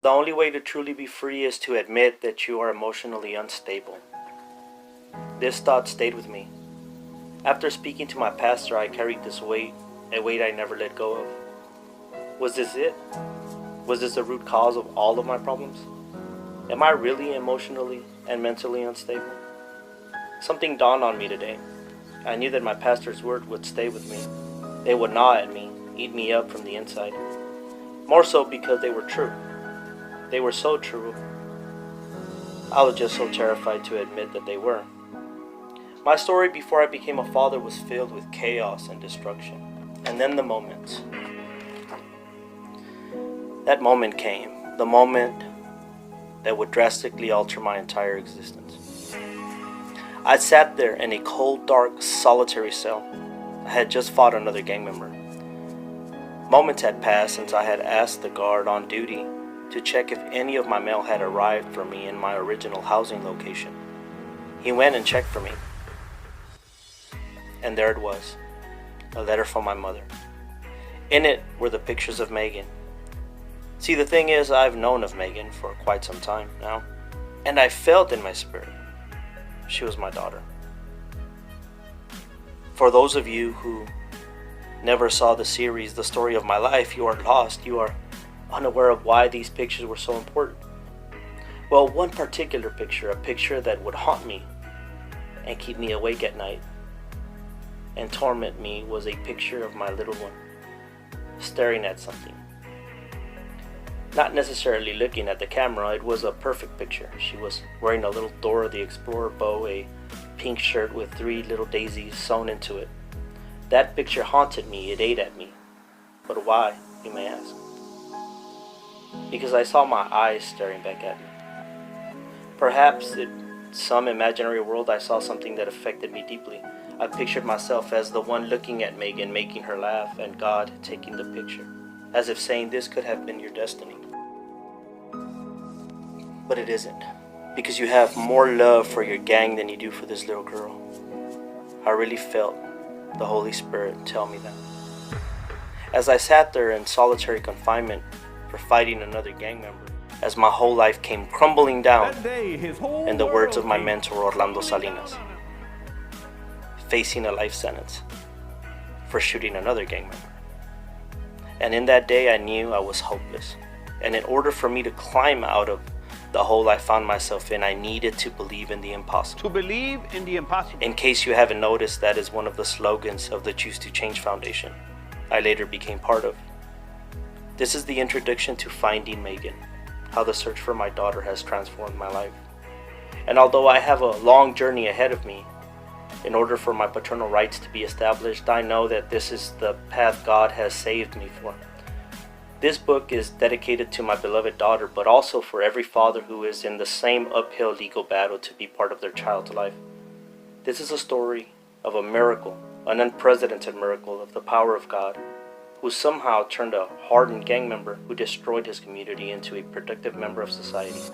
The only way to truly be free is to admit that you are emotionally unstable. This thought stayed with me. After speaking to my pastor, I carried this weight, a weight I never let go of. Was this it? Was this the root cause of all of my problems? Am I really emotionally and mentally unstable? Something dawned on me today. I knew that my pastor's word would stay with me. They would gnaw at me, eat me up from the inside. More so because they were true. They were so true. I was just so terrified to admit that they were. My story before I became a father was filled with chaos and destruction. And then the moment. That moment came. The moment that would drastically alter my entire existence. I sat there in a cold, dark, solitary cell. I had just fought another gang member. Moments had passed since I had asked the guard on duty to check if any of my mail had arrived for me in my original housing location. He went and checked for me. And there it was, a letter from my mother. In it were the pictures of Megan. See, the thing is, I've known of Megan for quite some time now, and I felt in my spirit she was my daughter. For those of you who never saw the series, The Story of My Life, you are lost. You are unaware of why these pictures were so important. Well, one particular picture, a picture that would haunt me and keep me awake at night and torment me, was a picture of my little one staring at something. Not necessarily looking at the camera, it was a perfect picture. She was wearing a little Dora the Explorer bow, a pink shirt with 3 little daisies sewn into it. That picture haunted me, it ate at me. But why, you may ask? Because I saw my eyes staring back at me. Perhaps in some imaginary world I saw something that affected me deeply. I pictured myself as the one looking at Megan, making her laugh, and God taking the picture, as if saying this could have been your destiny. But it isn't, because you have more love for your gang than you do for this little girl. I really felt the Holy Spirit tell me that. As I sat there in solitary confinement for fighting another gang member, as my whole life came crumbling down, in the words of my mentor Orlando Salinas, facing a life sentence for shooting another gang member. And in that day I knew I was hopeless. And in order for me to climb out of the hole I found myself in, I needed to believe in the impossible. To believe in the impossible. In case you haven't noticed, that is one of the slogans of the Choose to Change Foundation I later became part of. This is the introduction to Finding Megan, how the search for my daughter has transformed my life. And although I have a long journey ahead of me, in order for my paternal rights to be established, I know that this is the path God has saved me for. This book is dedicated to my beloved daughter, but also for every father who is in the same uphill legal battle to be part of their child's life. This is a story of a miracle, an unprecedented miracle of the power of God, who somehow turned a hardened gang member who destroyed his community into a productive member of society,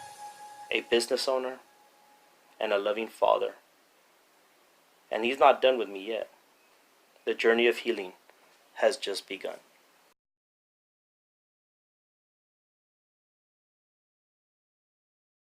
a business owner, and a loving father. And he's not done with me yet. The journey of healing has just begun.